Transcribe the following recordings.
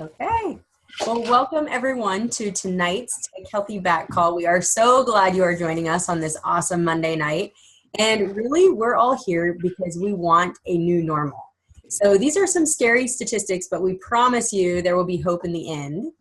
Okay. Well, welcome everyone to tonight's Take Healthy Back Call. We are so glad you are joining us on this awesome Monday night. And really, we're all here because we want a new normal. So these are some scary statistics, but we promise you there will be hope in the end.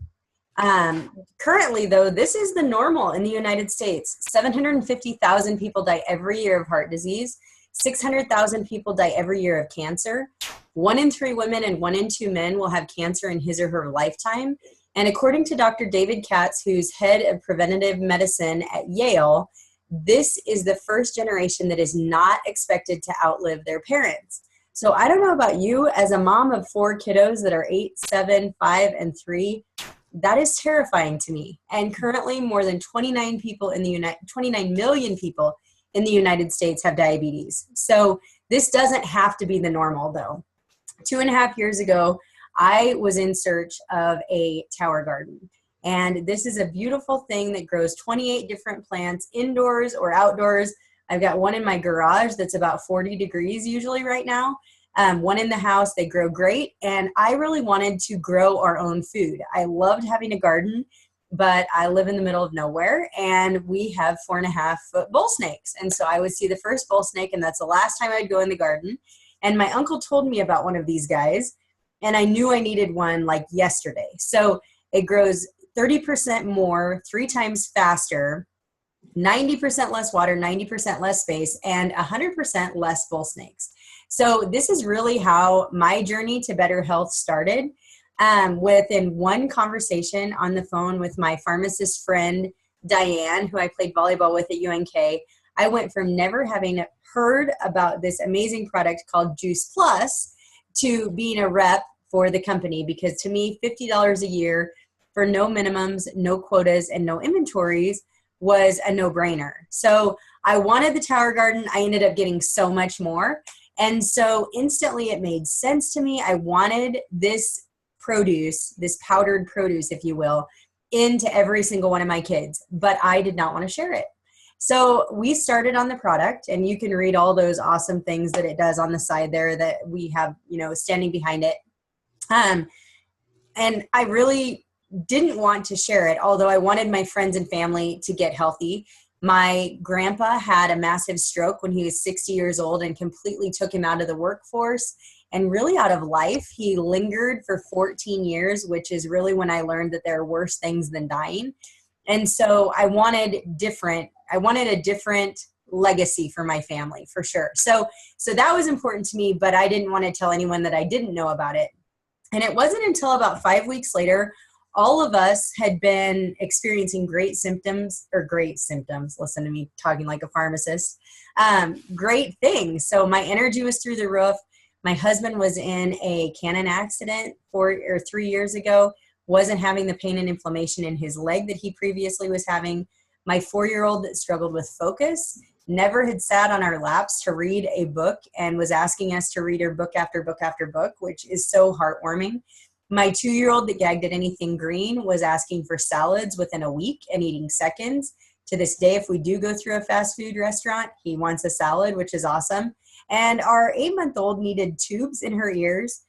Currently, though, this is the normal in the United States. 750,000 people die every year of heart disease. 600,000 people die every year of cancer. 1 in 3 women and 1 in 2 men will have cancer in his or her lifetime. And according to Dr. David Katz, who's head of preventative medicine at Yale, this is the first generation that is not expected to outlive their parents. So I don't know about you, as a mom of 4 kiddos that are 8, 7, 5, and 3, that is terrifying to me. And currently more than 29 million people in the United States have diabetes. So this doesn't have to be the normal though. 2.5 years ago, I was in search of a tower garden. And this is a beautiful thing that grows 28 different plants indoors or outdoors. I've got one in my garage that's about 40 degrees usually right now. One in the house, they grow great. And I really wanted to grow our own food. I loved having a garden, but I live in the middle of nowhere and we have 4.5-foot bull snakes. And so I would see the first bull snake and that's the last time I'd go in the garden. And my uncle told me about one of these guys and I knew I needed one like yesterday. So it grows 30% more, 3 times faster, 90% less water, 90% less space, and 100% less bull snakes. So this is really how my journey to better health started. Within one conversation on the phone with my pharmacist friend, Diane, who I played volleyball with at UNK, I went from never having heard about this amazing product called Juice Plus to being a rep for the company, because to me, $50 a year for no minimums, no quotas, and no inventories was a no-brainer. So I wanted the tower garden. I ended up getting so much more. And so instantly it made sense to me. I wanted this produce, this powdered produce, if you will, into every single one of my kids, but I did not want to share it. So we started on the product, and you can read all those awesome things that it does on the side there that we have, standing behind it. And I really didn't want to share it, although I wanted my friends and family to get healthy. My grandpa had a massive stroke when he was 60 years old and completely took him out of the workforce and really out of life. He lingered for 14 years, which is really when I learned that there are worse things than dying. And so I wanted a different legacy for my family, for sure. So that was important to me, but I didn't want to tell anyone that I didn't know about it. And it wasn't until about 5 weeks later, all of us had been experiencing great symptoms. Listen to me talking like a pharmacist. Great things. So my energy was through the roof. My husband was in a cannon accident 4 or 3 years ago, wasn't having the pain and inflammation in his leg that he previously was having. My 4-year-old that struggled with focus never had sat on our laps to read a book and was asking us to read her book after book after book, which is so heartwarming. My 2-year-old that gagged at anything green was asking for salads within a week and eating seconds. To this day, if we do go through a fast food restaurant, he wants a salad, which is awesome. And our 8-month-old needed tubes in her ears.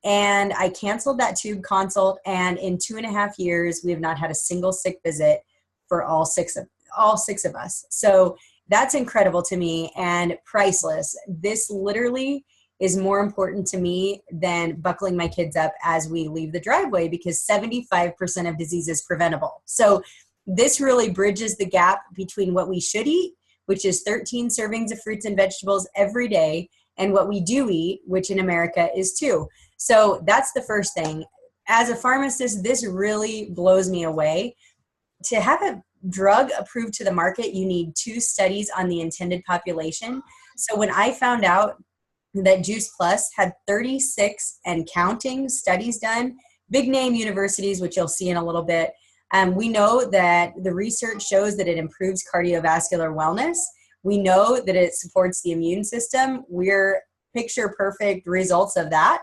And I canceled that tube consult. And in 2.5 years, we have not had a single sick visit for all six of us. So that's incredible to me and priceless. This literally is more important to me than buckling my kids up as we leave the driveway, because 75% of disease is preventable. So this really bridges the gap between what we should eat, which is 13 servings of fruits and vegetables every day, and what we do eat, which in America is 2. So that's the first thing. As a pharmacist, this really blows me away. To have a drug approved to the market, you need 2 studies on the intended population. So when I found out that Juice Plus had 36 and counting studies done, big name universities, which you'll see in a little bit. We know that the research shows that it improves cardiovascular wellness. We know that it supports the immune system. We're picture perfect results of that.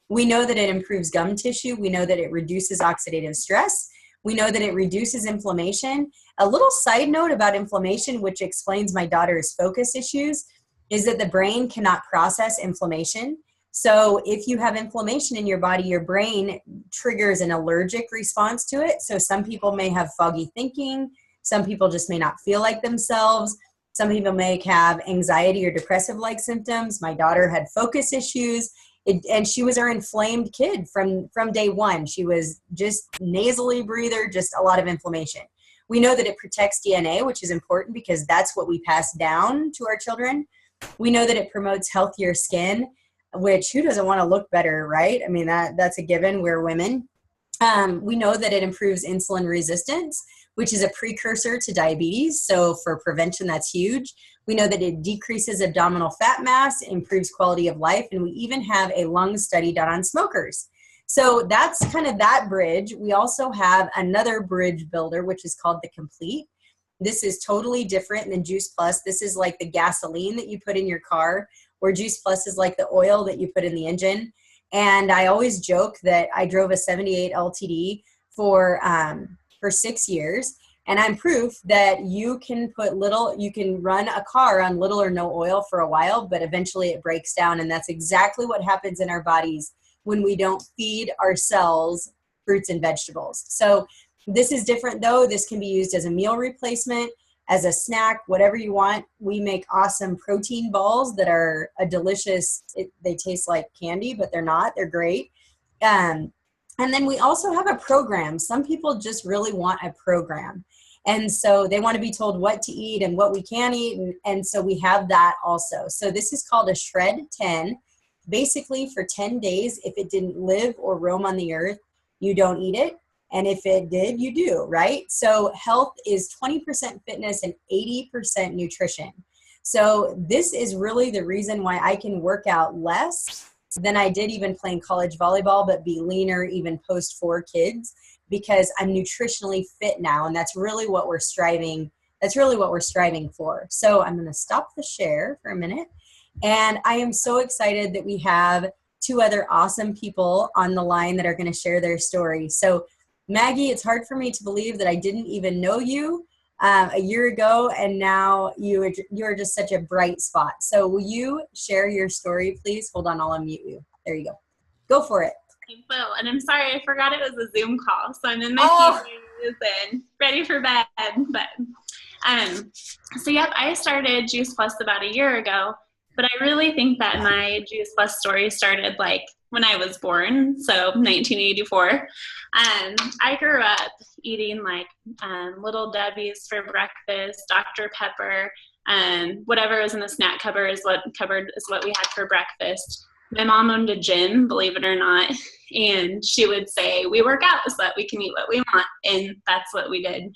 We know that it improves gum tissue. We know that it reduces oxidative stress. We know that it reduces inflammation. A little side note about inflammation, which explains my daughter's focus issues, is that the brain cannot process inflammation. So if you have inflammation in your body, your brain triggers an allergic response to it. So some people may have foggy thinking. Some people just may not feel like themselves. Some people may have anxiety or depressive-like symptoms. My daughter had focus issues, and she was our inflamed kid from day one. She was just nasally breather, just a lot of inflammation. We know that it protects DNA, which is important because that's what we pass down to our children. We know that it promotes healthier skin, which who doesn't want to look better, right? I mean, that's a given. We're women. We know that it improves insulin resistance, which is a precursor to diabetes. So for prevention, that's huge. We know that it decreases abdominal fat mass, improves quality of life, and we even have a lung study done on smokers. So that's kind of that bridge. We also have another bridge builder, which is called the Complete. This is totally different than Juice Plus. This is like the gasoline that you put in your car, where Juice Plus is like the oil that you put in the engine. And I always joke that I drove a 78 LTD for 6 years. And I'm proof that you can run a car on little or no oil for a while, but eventually it breaks down. And that's exactly what happens in our bodies when we don't feed our cells fruits and vegetables. So this is different though. This can be used as a meal replacement, as a snack, whatever you want. We make awesome protein balls that are a delicious, they taste like candy, but they're not, they're great. And then we also have a program. Some people just really want a program. And so they want to be told what to eat and what we can eat. And so we have that also. So this is called a Shred 10. Basically for 10 days, if it didn't live or roam on the earth, you don't eat it. And if it did, you do, right? So health is 20% fitness and 80% nutrition. So this is really the reason why I can work out less than I did even playing college volleyball, but be leaner even post 4 kids, because I'm nutritionally fit now. And that's really what we're striving. That's really what we're striving for. So I'm going to stop the share for a minute. And I am so excited that we have 2 other awesome people on the line that are going to share their story. So Maggie, it's hard for me to believe that I didn't even know you a year ago, and now you're just such a bright spot. So will you share your story, please? Hold on, I'll unmute you. There you go. Go for it. I will, and I'm sorry, I forgot it was a Zoom call, so I'm in my PJs and ready for bed. But so yep, I started Juice Plus about a year ago, but I really think that my Juice Plus story started like when I was born, so 1984. I grew up eating like Little Debbie's for breakfast, Dr. Pepper, whatever was in the snack cupboard is what we had for breakfast. My mom owned a gym, believe it or not, and she would say, we work out so that we can eat what we want, and that's what we did.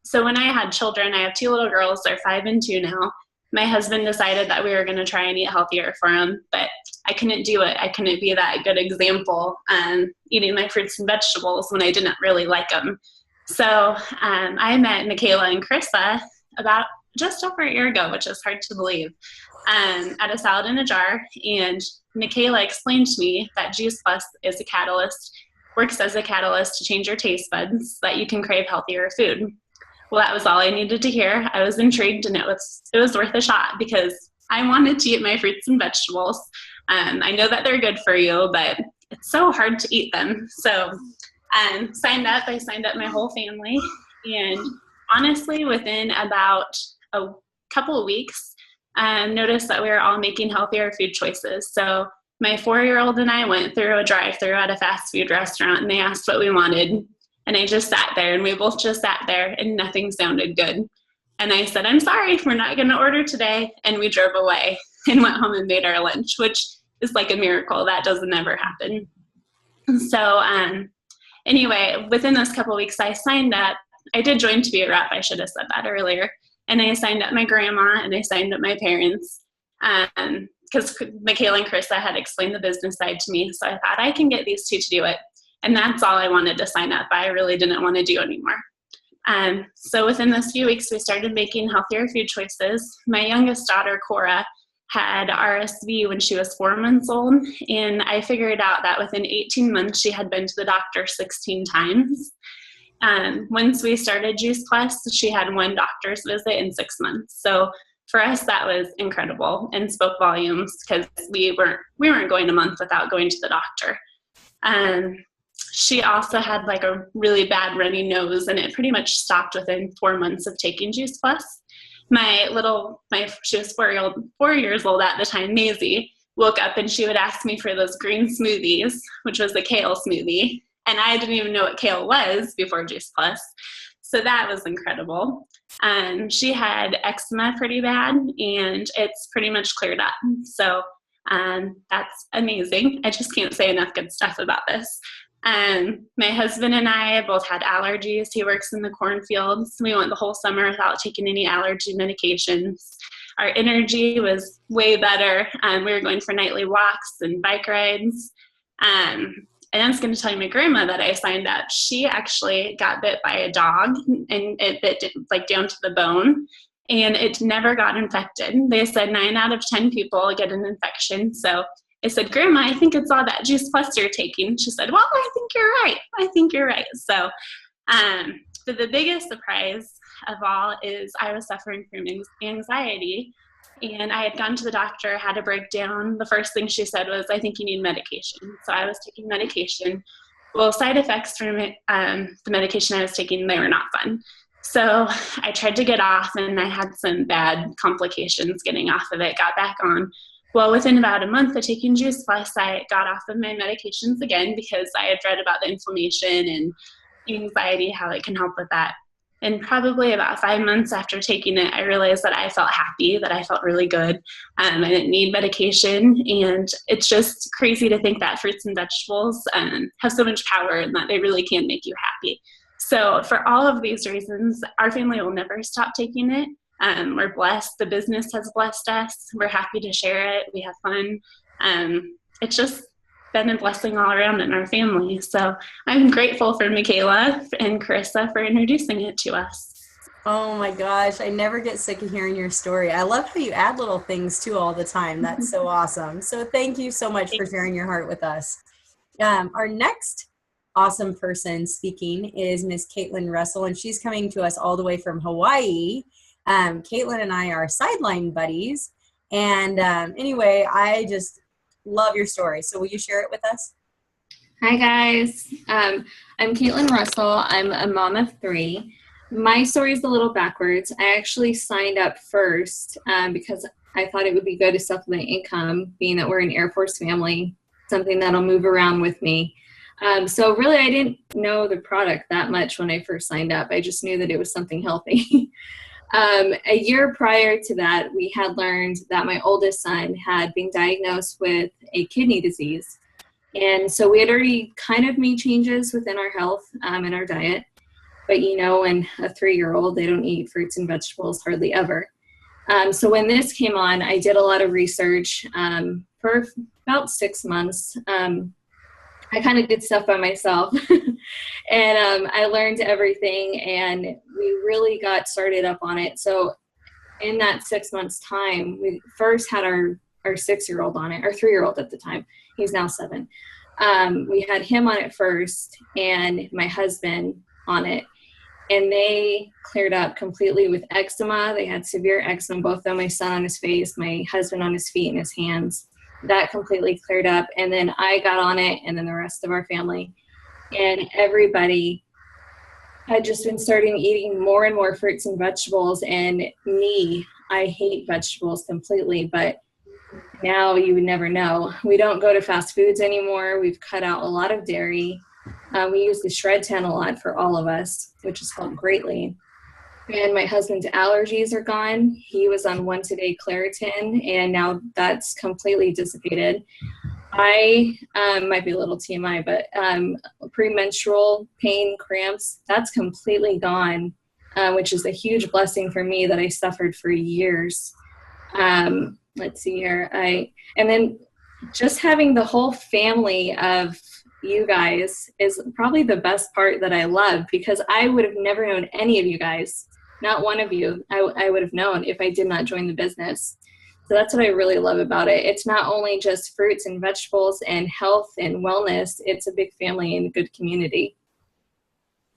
So when I had children, I have 2 little girls, they're 5 and 2 now. My husband decided that we were going to try and eat healthier for them, but I couldn't do it. I couldn't be that good example eating my fruits and vegetables when I didn't really like them. So I met Michala and Krissa about just over a year ago, which is hard to believe, at a Salad in a Jar. And Michala explained to me that Juice Plus is a catalyst, works as a catalyst to change your taste buds so that you can crave healthier food. Well, that was all I needed to hear. I was intrigued, and it was worth a shot because I wanted to eat my fruits and vegetables. I know that they're good for you, but it's so hard to eat them. So I signed up my whole family, and honestly, within about a couple of weeks, noticed that we were all making healthier food choices. So my 4-year-old and I went through a drive-thru at a fast food restaurant, and they asked what we wanted. And I just sat there, and we both just sat there, and nothing sounded good. And I said, I'm sorry, we're not going to order today. And we drove away and went home and made our lunch, which is like a miracle. That doesn't ever happen. So anyway, within those couple of weeks, I signed up. I did join to be a rep. I should have said that earlier. And I signed up my grandma, and I signed up my parents because Michala and Krissa had explained the business side to me. So I thought I can get these 2 to do it. And that's all I wanted to sign up. I really didn't want to do anymore. So within those few weeks, we started making healthier food choices. My youngest daughter, Cora, had RSV when she was 4 months old. And I figured out that within 18 months, she had been to the doctor 16 times. Once we started Juice Plus, she had 1 doctor's visit in 6 months. So for us, that was incredible and spoke volumes because we weren't going a month without going to the doctor. She also had like a really bad runny nose, and it pretty much stopped within 4 months of taking Juice Plus. She was 4 years old at the time, Maisie, woke up and she would ask me for those green smoothies, which was the kale smoothie. And I didn't even know what kale was before Juice Plus. So that was incredible. She had eczema pretty bad, and it's pretty much cleared up. So that's amazing. I just can't say enough good stuff about this. My husband and I both had allergies. He works in the cornfields. We went the whole summer without taking any allergy medications. Our energy was way better. We were going for nightly walks and bike rides. And I was going to tell you, my grandma that I signed up, she actually got bit by a dog, and it bit like down to the bone, and it never got infected. They said 9 out of 10 people get an infection. So I said, Grandma, I think it's all that Juice Plus you're taking. She said, well, I think you're right. So the biggest surprise of all is I was suffering from anxiety, and I had gone to the doctor, had a breakdown. The first thing she said was, I think you need medication. So I was taking medication. Well, side effects from the medication I was taking, they were not fun. So I tried to get off, and I had some bad complications getting off of it, got back on. Well, within about a month of taking Juice Plus, I got off of my medications again because I had read about the inflammation and anxiety, how it can help with that. And probably about 5 months after taking it, I realized that I felt happy, that I felt really good. I didn't need medication. And it's just crazy to think that fruits and vegetables have so much power and that they really can make you happy. So for all of these reasons, our family will never stop taking it. We're blessed. The business has blessed us. We're happy to share it. We have fun. It's just been a blessing all around in our family. So I'm grateful for Michala and Carissa for introducing it to us. Oh my gosh, I never get sick of hearing your story. I love how you add little things too all the time. That's so awesome. So thank you so much for sharing your heart with us. Our next awesome person speaking is Miss Kaitlyn Russell, and she's coming to us all the way from Hawaii. Kaitlyn and I are sideline buddies. And anyway, I just love your story. So will you share it with us? Hi, guys. I'm Kaitlyn Russell. I'm a mom of 3. My story is a little backwards. I actually signed up first because I thought it would be good to supplement income, being that we're an Air Force family, something that'll move around with me. So really, I didn't know the product that much when I first signed up. I just knew that it was something healthy. A year prior to that, we had learned that my oldest son had been diagnosed with a kidney disease. And so we had already kind of made changes within our health and our diet. But you know, when a 3-year-old, they don't eat fruits and vegetables hardly ever. So when this came on, I did a lot of research for about 6 months. I kind of did stuff by myself and I learned everything, and we really got started up on it. So in that 6 months time, we first had our 6-year-old on it, our 3-year-old at the time. He's now 7. We had him on it first and my husband on it, and they cleared up completely with eczema. They had severe eczema, both on my son on his face, my husband on his feet and his hands. That completely cleared up. And then I got on it, and then the rest of our family. And everybody had just been starting eating more and more fruits and vegetables. And me, I hate vegetables completely, but now you would never know. We don't go to fast foods anymore. We've cut out a lot of dairy. We use the shred tin a lot for all of us, which has helped greatly. And my husband's allergies are gone. He was on once a day Claritin, and now that's completely dissipated. I might be a little TMI, but premenstrual pain, cramps, that's completely gone, which is a huge blessing for me that I suffered for years. Let's see here. And then just having the whole family of you guys is probably the best part that I love, because I would have never known any of you guys. Not one of you I would have known if I did not join the business. So that's what I really love about it. It's not only just fruits and vegetables and health and wellness. It's a big family and a good community.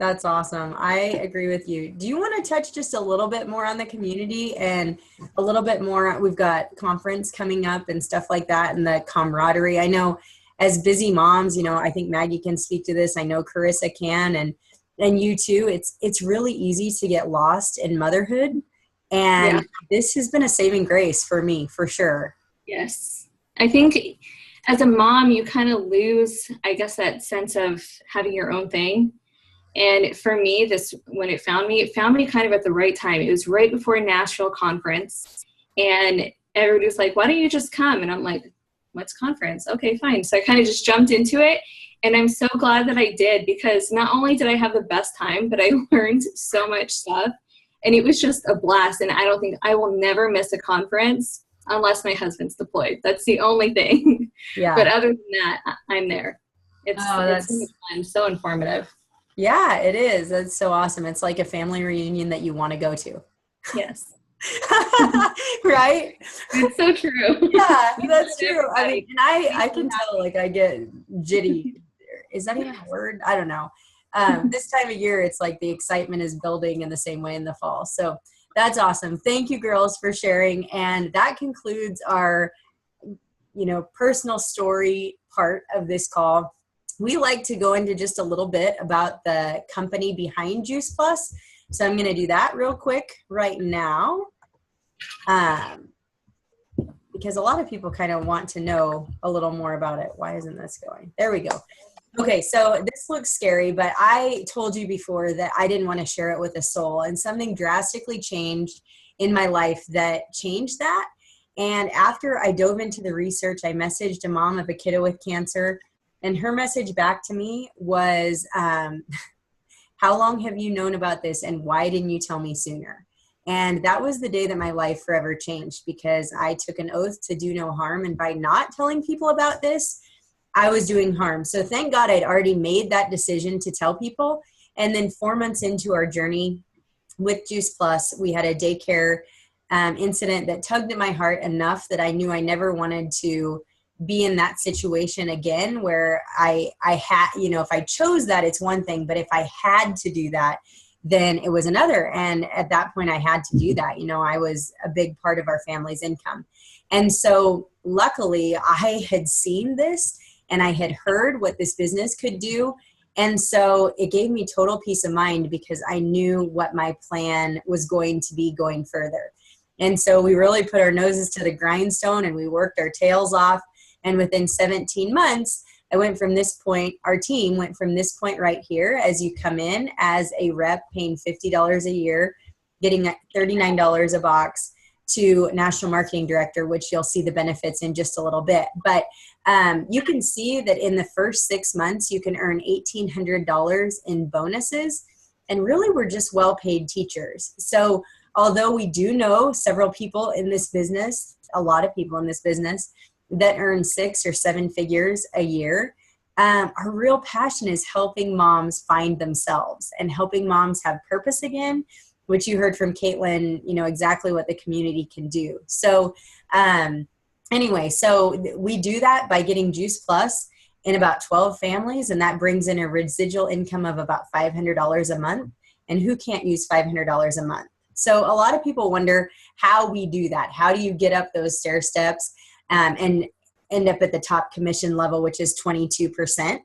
That's awesome. I agree with you. Do you want to touch just a little bit more on the community and a little bit more? We've got conference coming up and stuff like that, and the camaraderie. I know as busy moms, I think Maggie can speak to this. I know Carissa can, and you too. It's really easy to get lost in motherhood, and this has been a saving grace for me, for sure. Yes. I think as a mom, you kind of lose, I guess, that sense of having your own thing. And for me, when it found me kind of at the right time. It was right before a Nashville conference, and everybody was like, why don't you just come? And I'm like, what's conference? Okay, fine. So I kind of just jumped into it, and I'm so glad that I did, because not only did I have the best time, but I learned so much stuff, and it was just a blast. And I will never miss a conference unless my husband's deployed. That's the only thing. Yeah. But other than that, I'm there. It's so much fun, so informative. Yeah, it is. That's so awesome. It's like a family reunion that you want to go to. Yes. Right? It's so true. Yeah, that's true. I mean, and I can tell, like, I get jitty. Is that even a word? I don't know. This time of year, it's like the excitement is building in the same way in the fall. So that's awesome. Thank you, girls, for sharing. And that concludes our, personal story part of this call. We like to go into just a little bit about the company behind Juice Plus. So I'm going to do that real quick right now, because a lot of people kind of want to know a little more about it. Why isn't this going? There we go. Okay, so this looks scary, but I told you before that I didn't want to share it with a soul, and something drastically changed in my life that changed that. And after I dove into the research, I messaged a mom of a kiddo with cancer. And her message back to me was, how long have you known about this, and why didn't you tell me sooner? And that was the day that my life forever changed, because I took an oath to do no harm. And by not telling people about this, I was doing harm. So thank God I'd already made that decision to tell people. And then 4 months into our journey with Juice Plus, we had a daycare incident that tugged at my heart enough that I knew I never wanted to be in that situation again, where I had, if I chose that, it's one thing, but if I had to do that, then it was another. And at that point I had to do that. I was a big part of our family's income. And so luckily I had seen this and I had heard what this business could do. And so it gave me total peace of mind, because I knew what my plan was going to be going further. And so we really put our noses to the grindstone and we worked our tails off. And within 17 months, our team went from this point right here, as you come in as a rep paying $50 a year, getting $39 a box, to national marketing director, which you'll see the benefits in just a little bit. But you can see that in the first 6 months, you can earn $1,800 in bonuses. And really, we're just well-paid teachers. So although we do know several people in this business, a lot of people in this business, that earn 6 or 7 figures a year, our real passion is helping moms find themselves and helping moms have purpose again, which you heard from Kaitlyn, exactly what the community can do. So anyway, so we do that by getting Juice Plus in about 12 families, and that brings in a residual income of about $500 a month. And who can't use $500 a month? So a lot of people wonder how we do that. How do you get up those stair steps and end up at the top commission level, which is 22%.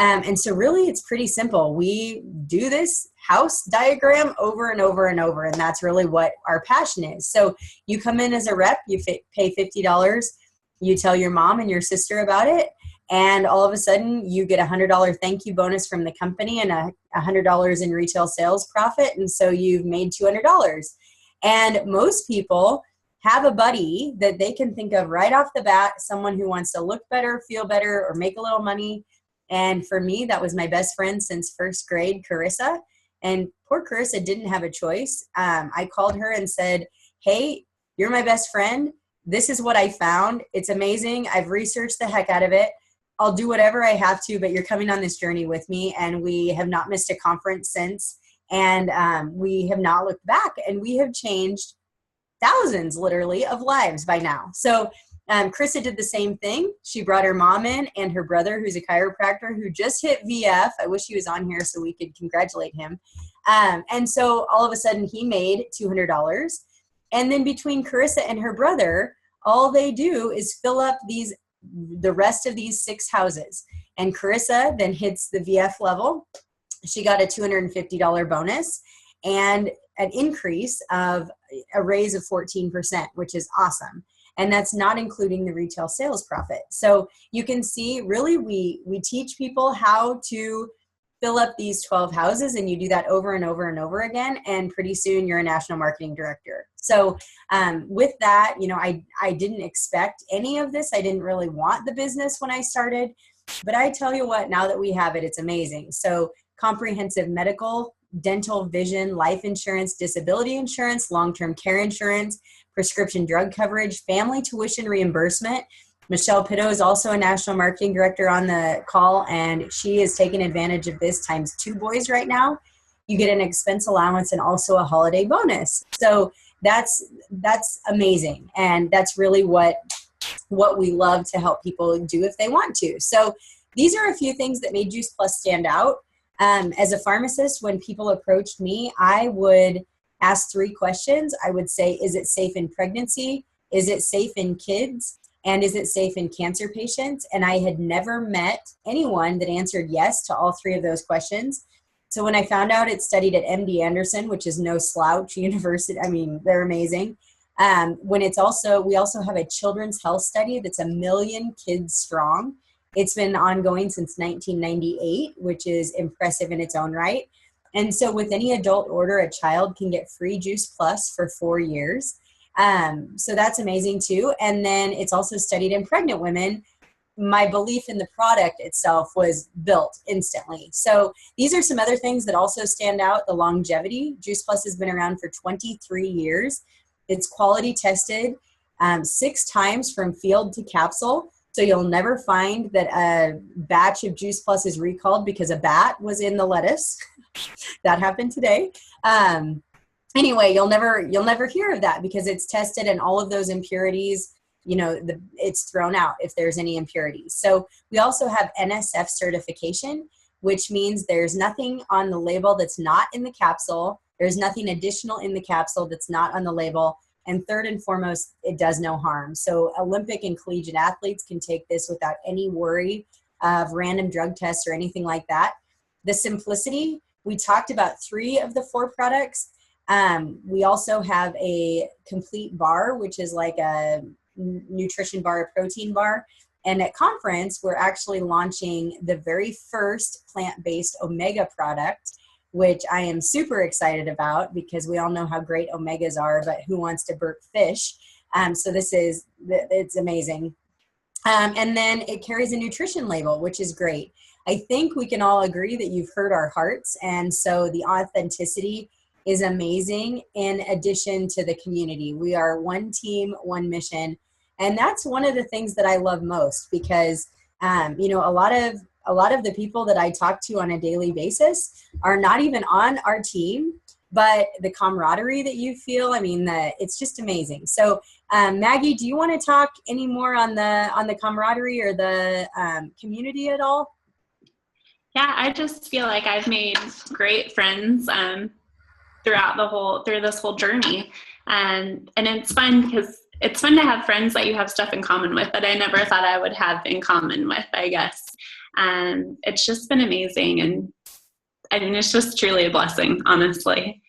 And so really it's pretty simple. We do this house diagram over and over and over, and that's really what our passion is. So you come in as a rep, you pay $50, you tell your mom and your sister about it, and all of a sudden you get a $100 thank you bonus from the company and a $100 in retail sales profit, and so you've made $200. And most people have a buddy that they can think of right off the bat, someone who wants to look better, feel better, or make a little money. And for me, that was my best friend since first grade, Carissa. And poor Carissa didn't have a choice. I called her and said, hey, you're my best friend. This is what I found. It's amazing. I've researched the heck out of it. I'll do whatever I have to, but you're coming on this journey with me. And we have not missed a conference since. And we have not looked back. And we have changed thousands, literally, of lives by now. So Krista did the same thing. She brought her mom in and her brother, who's a chiropractor, who just hit VF. I wish he was on here so we could congratulate him. And so all of a sudden he made $200. And then between Carissa and her brother, all they do is fill up the rest of these 6 houses. And Carissa then hits the VF level. She got a $250 bonus and an increase of a raise of 14%, which is awesome. And that's not including the retail sales profit. So you can see, really, we teach people how to fill up these 12 houses, and you do that over and over and over again, and pretty soon you're a national marketing director. So with that, I didn't expect any of this. I didn't really want the business when I started, but I tell you what, now that we have it, it's amazing. So comprehensive medical, dental, vision, life insurance, disability insurance, long-term care insurance, prescription drug coverage, family tuition reimbursement. Michelle Pitto is also a national marketing director on the call, and she is taking advantage of this times 2 boys right now. You get an expense allowance and also a holiday bonus. So that's amazing. And that's really what we love to help people do if they want to. So these are a few things that made Juice Plus stand out. As a pharmacist, when people approached me, I would ask 3 questions. I would say, is it safe in pregnancy? Is it safe in kids? And is it safe in cancer patients? And I had never met anyone that answered yes to all 3 of those questions. So when I found out it's studied at MD Anderson, which is no slouch university, I mean, they're amazing. We also have a children's health study that's 1 million kids strong. It's been ongoing since 1998, which is impressive in its own right. And so with any adult order, a child can get free Juice Plus for 4 years. So that's amazing too. And then it's also studied in pregnant women. My belief in the product itself was built instantly. So these are some other things that also stand out. The longevity. Juice Plus has been around for 23 years. It's quality tested 6 times from field to capsule. So you'll never find that a batch of Juice Plus is recalled because a bat was in the lettuce. That happened today. Anyway, you'll never hear of that because it's tested, and all of those impurities, it's thrown out if there's any impurities. So we also have NSF certification, which means there's nothing on the label that's not in the capsule. There's nothing additional in the capsule that's not on the label. And third and foremost, it does no harm. So Olympic and collegiate athletes can take this without any worry of random drug tests or anything like that. The simplicity, we talked about 3 of the 4 products. We also have a complete bar, which is like a nutrition bar, a protein bar. And at conference, we're actually launching the very first plant-based omega product, which I am super excited about because we all know how great omegas are, but who wants to burp fish? So it's amazing. And then it carries a nutrition label, which is great. I think we can all agree that you've heard our hearts. And so the authenticity is amazing in addition to the community. We are one team, one mission. And that's one of the things that I love most because, a lot of the people that I talk to on a daily basis are not even on our team, but the camaraderie that you feel, it's just amazing. So Maggie, do you want to talk any more on the camaraderie or the community at all? Yeah, I just feel like I've made great friends through this whole journey. And it's fun because it's fun to have friends that you have stuff in common with that I never thought I would have in common with, I guess. And it's just been amazing. And it's just truly a blessing, honestly.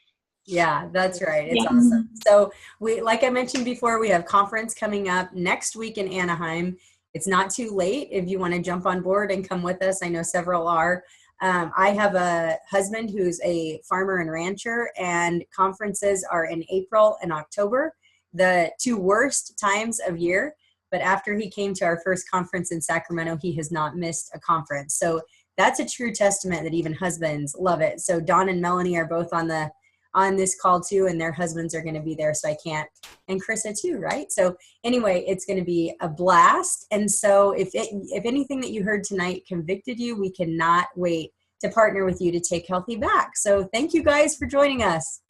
Yeah, that's right. It's awesome. So like I mentioned before, we have conference coming up next week in Anaheim. It's not too late if you want to jump on board and come with us. I know several are. I have a husband who's a farmer and rancher, and conferences are in April and October, the 2 worst times of year. But after he came to our first conference in Sacramento, he has not missed a conference. So that's a true testament that even husbands love it. So Dawn and Melanie are both on this call too, and their husbands are going to be there. So I can't, and Krista too, right? So anyway, it's going to be a blast. And so if anything that you heard tonight convicted you, we cannot wait to partner with you to take Healthy back. So thank you guys for joining us.